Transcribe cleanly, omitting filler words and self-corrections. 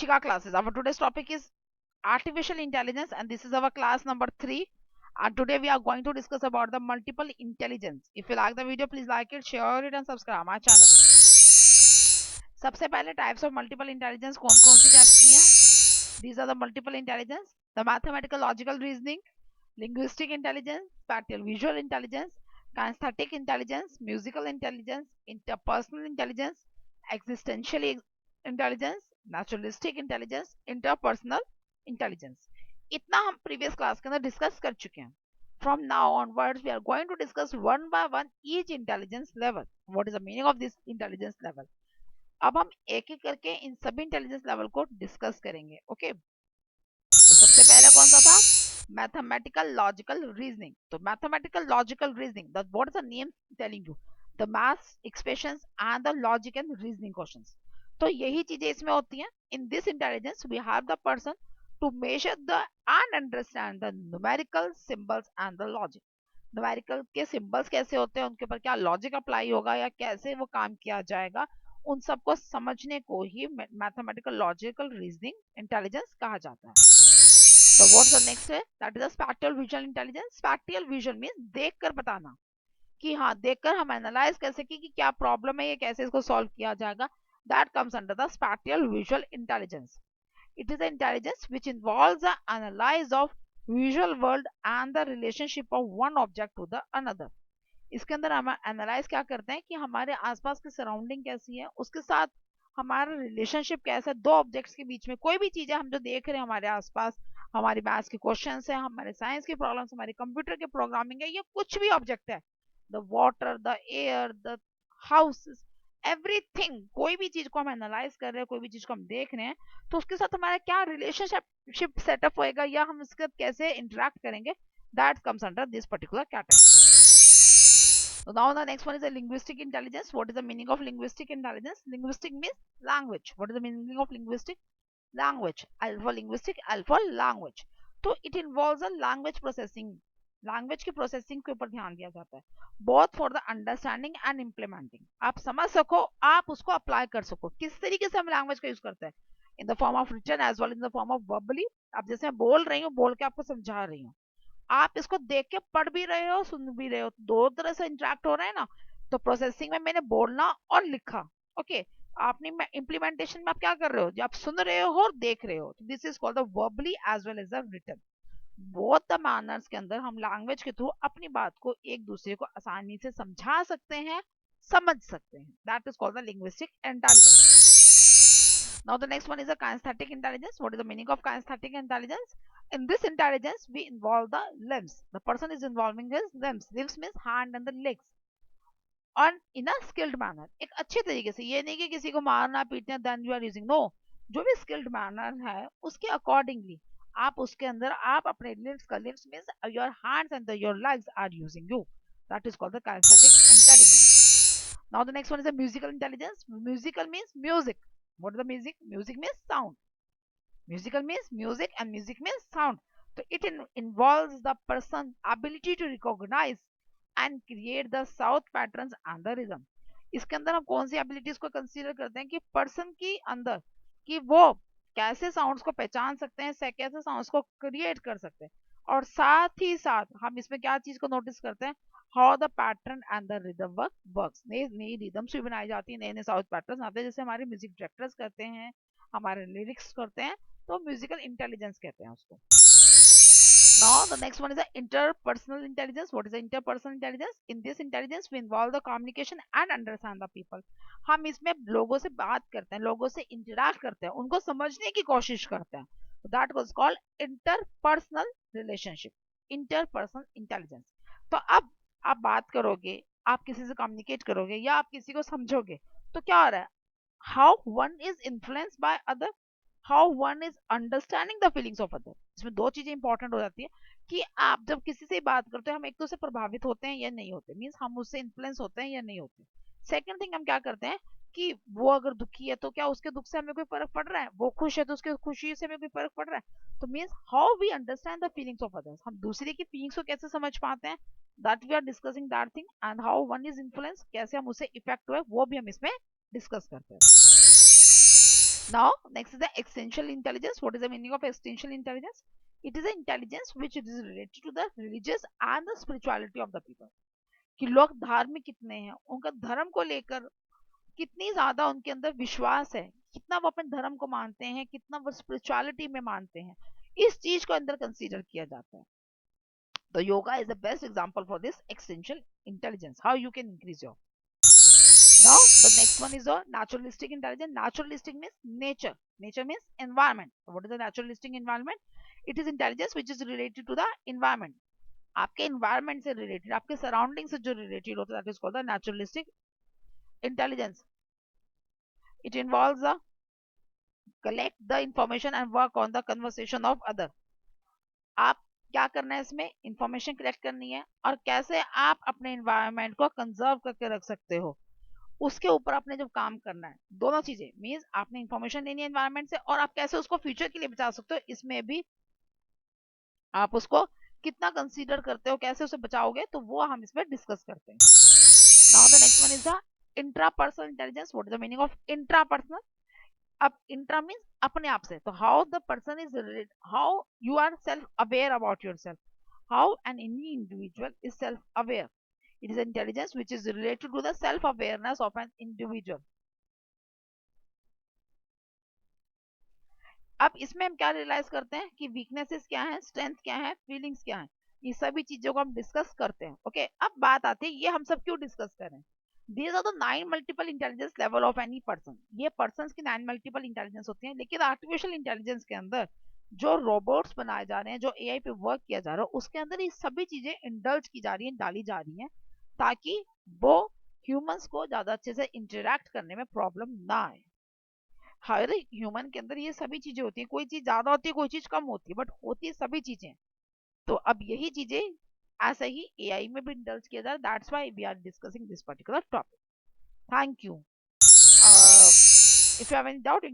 Shika classes. Our today's topic is artificial intelligence, and this is our class number 3. And today we are going to discuss about the multiple intelligence. If you like the video, please like it, share it, and subscribe my channel. सबसे पहले types of multiple intelligence कौन सी types की हैं? These are the multiple intelligence: the mathematical logical reasoning, linguistic intelligence, spatial visual intelligence, kinesthetic intelligence, musical intelligence, interpersonal intelligence, existential intelligence, naturalistic intelligence, interpersonal intelligence. इतना हम previous class के अंदर discuss कर चुके हैं. From now onwards, we are going to discuss one by one each intelligence level. What is the meaning of this intelligence level? अब हम एक एक करके इन सभी इंटेलिजेंस लेवल को डिस्कस करेंगे. ओके, तो सबसे पहला कौन सा था? Mathematical logical reasoning. तो mathematical logical reasoning, the what is the name telling you? The maths expressions and the logic and reasoning questions. तो यही चीजें इसमें होती हैं. In this intelligence we have the person to measure the and understand the numerical symbols and the logic. Numerical के symbols कैसे होते हैं, उनके ऊपर क्या लॉजिक अप्लाई होगा या कैसे वो काम किया जाएगा, उन सबको समझने को ही मैथमेटिकल लॉजिकल रीजनिंग इंटेलिजेंस कहा जाता है. So what's the next है? That is the spatial visual intelligence. Spatial visual means देख कर बताना कि हाँ, देखकर हम एनालाइज कर सके कि क्या प्रॉब्लम है, ये कैसे इसको सॉल्व किया जाएगा. That comes under the spatial visual intelligence. It is the intelligence which involves the analysis of visual world and the relationship of one object to the another. इसके अंदर हम एनालाइज क्या करते हैं कि हमारे आसपास की सराउंडिंग कैसी है, उसके साथ हमारा रिलेशनशिप कैसा है दो ऑब्जेक्ट्स के बीच में. कोई भी चीज़ है हम जो देख रहे हैं हमारे आसपास, हमारी मैथ्स के क्वेश्चन है, हमारे साइंस की प्रॉब्लम्स, हमारे कंप्यूटर के प्रोग्रामिंग है, ये कुछ भी ऑब्जेक्ट है, the water, the air, the house, everything, कोई भी चीज को हम एनालाइज कर रहे हैं, कोई भी चीज को हम देख रहे हैं, तो उसके साथ हमारा क्या रिलेशनशिप सेटअप होएगा या हम इसके साथ कैसे इंटरेक्ट करेंगे, that comes under this particular category. So now the next one is a linguistic intelligence. What is the meaning of linguistic intelligence? Linguistic means language. What is the meaning of linguistic? Language. L for linguistic, L for language. तो it involves a language processing. Language की processing के ऊपर ध्यान दिया जाता है, both for the understanding and implementing. आप समझ सको, आप उसको अप्लाई कर सको. किस तरीके से हम लैंग्वेज का यूज करते हैं? In the form of written as well in the form of verbally. आप जैसे मैं बोल रही हूँ, बोल के आपको समझा रही हूँ, आप इसको देख के पढ़ भी रहे हो, सुन भी रहे हो, दो तरह से इंटरेक्ट हो रहा है ना. तो प्रोसेसिंग में मैंने बोलना और लिखा. ओके, आपने इम्प्लीमेंटेशन में आप क्या कर रहे हो, जो आप सुन रहे हो और देख रहे हो. This is called the verbally as well as the written. Both the manners के अंदर हम लैंग्वेज के थ्रू अपनी बात को एक दूसरे को आसानी से समझा सकते हैं, समझ सकते हैं. That is called the linguistic intelligence. Now the next one is a kinesthetic intelligence. What is the meaning of kinesthetic intelligence? In this intelligence, we involve the limbs. The person is involving his limbs. Limbs means hand and the legs. और इन अ skilled manner, एक अच्छे तरीके से. ये नहीं कि किसी को मारना पीटना then you are using, no. जो भी स्किल्ड मैनर है उसके अकॉर्डिंगली आप उसके अंदर आप अपने लिम्स का, limbs means your hands and your legs are using you. That is called the kinaesthetic intelligence. Now the next one is the musical intelligence. Musical means music. What is the music? Music means sound. Musical means music and music means sound. So it involves the person's ability to recognize and create the sound patterns and the rhythm. इसके अंदर हम कौन सी abilities को consider करते हैं कि person की अंदर कि वो कैसे साउंड्स को पहचान सकते हैं, कैसे साउंड्स को क्रिएट कर सकते हैं, और साथ ही साथ हम इसमें क्या चीज को नोटिस करते हैं, how the pattern and the rhythm works. नई नई रिदम्स भी बनाई जाती है, नए नए साउंड पैटर्न आते हैं, जैसे हमारे म्यूजिक डायरेक्टर्स करते हैं, हमारे लिरिक्स करते हैं, तो म्यूजिकल इंटेलिजेंस कहते हैं उसको. Now the next one is the interpersonal intelligence. What is the interpersonal intelligence? In this intelligence we involve the communication and understand the people. हम इसमें लोगों से बात करते हैं, लोगों से इंटरेक्ट करते हैं, उनको समझने की कोशिश करते हैं. That was called interpersonal relationship, interpersonal intelligence. तो अब आप बात करोगे, आप किसी से कम्युनिकेट करोगे या आप किसी को समझोगे, तो क्या हो रहा है? How one is influenced by other, how one is understanding the feelings of other. इसमें दो चीजें इंपॉर्टेंट हो जाती है कि आप जब किसी से बात करते हैं, हम एक दूसरे से प्रभावित होते हैं या नहीं होते, मीन्स हम उससे इन्फ्लुएंस होते हैं या नहीं होते. सेकंड थिंग, हम क्या करते हैं कि वो अगर दुखी है तो क्या उसके दुख से हमें कोई फर्क पड़ रहा है, वो खुश है तो उसके खुशी से हमें कोई फर्क पड़ रहा है. तो means how we understand the feelings of others, हम दूसरे की फीलिंग्स को कैसे समझ पाते हैं, that we are discussing that thing. And how one is influence, कैसे हम उससे इफेक्ट हुए, वो भी हम इसमें डिस्कस करते हैं. Now, next is the existential intelligence. What is the meaning of existential intelligence? It is an intelligence which is related to the religious and the spirituality of the people. कि लोग धार्मिक कितने हैं, उनका धर्म को लेकर कितनी ज्यादा उनके अंदर विश्वास है, कितना वो अपने धर्म को मानते हैं, कितना वो स्पिरिचुअलिटी में मानते हैं, इस चीज को अंदर कंसीडर किया जाता है. तो yoga is the best example for this existential intelligence, how you can increase your. Now, the next one is a naturalistic intelligence. Naturalistic means nature. Nature means environment. So what is the naturalistic environment? It is intelligence which is related to the environment. आपके environment से related, आपके surrounding से जो related होता है, that is called the naturalistic intelligence. It involves the collect the information and work on the conversation of other. आप क्या करना है इसमें, इंफॉर्मेशन कलेक्ट करनी है और कैसे आप अपने एनवायरनमेंट को कंजर्व करके रख सकते हो, उसके ऊपर आपने जब काम करना है. दोनों चीजें मींस आपने इंफॉर्मेशन लेनी है एनवायरनमेंट से और आप कैसे उसको फ्यूचर के लिए बचा सकते हो, इसमें भी आप उसको कितना कंसीडर करते हो, कैसे उसे बचाओगे, तो वो हम इसमें डिस्कस करते हैं. Now the next one is the intrapersonal intelligence. What is the meaning of intrapersonal? अब इंट्रा मींस अपने आप से, तो how the person is, how you are self aware about yourself, how an any individual is self aware. It is intelligence which is related to the self-awareness of an individual. अब इसमें हम क्या realise करते हैं कि weaknesses क्या है, strength क्या है, फीलिंग्स क्या है, ये सभी चीजों को हम डिस्कस करते हैं. ओके, अब बात आती है ये हम सब क्यों डिस्कस करें. These are the 9 multiple intelligence level of any person. ये पर्सन की 9 मल्टीपल इंटेलिजेंस होती है, लेकिन आर्टिफिशियल इंटेलिजेंस के अंदर जो रोबोट्स बनाए जा रहे हैं, जो एआई पे वर्क किया जा रहा है, उसके अंदर ये सभी चीजें इंडल्ज की जा रही हैं, डाली जा रही हैं, ताकि वो ह्यूमंस को ज्यादा अच्छे से इंटरेक्ट करने में प्रॉब्लम ना आए. हर ह्यूमन के अंदर ये सभी चीजें होती हैं, कोई चीज ज्यादा होती है, कोई चीज कम होती है, बट होती है सभी चीजें. तो अब यही चीजें ऐसा ही एआई में भी इंडल्ज किया जा रहा है. That's why we are discussing this particular topic. Thank you. If you have any doubt,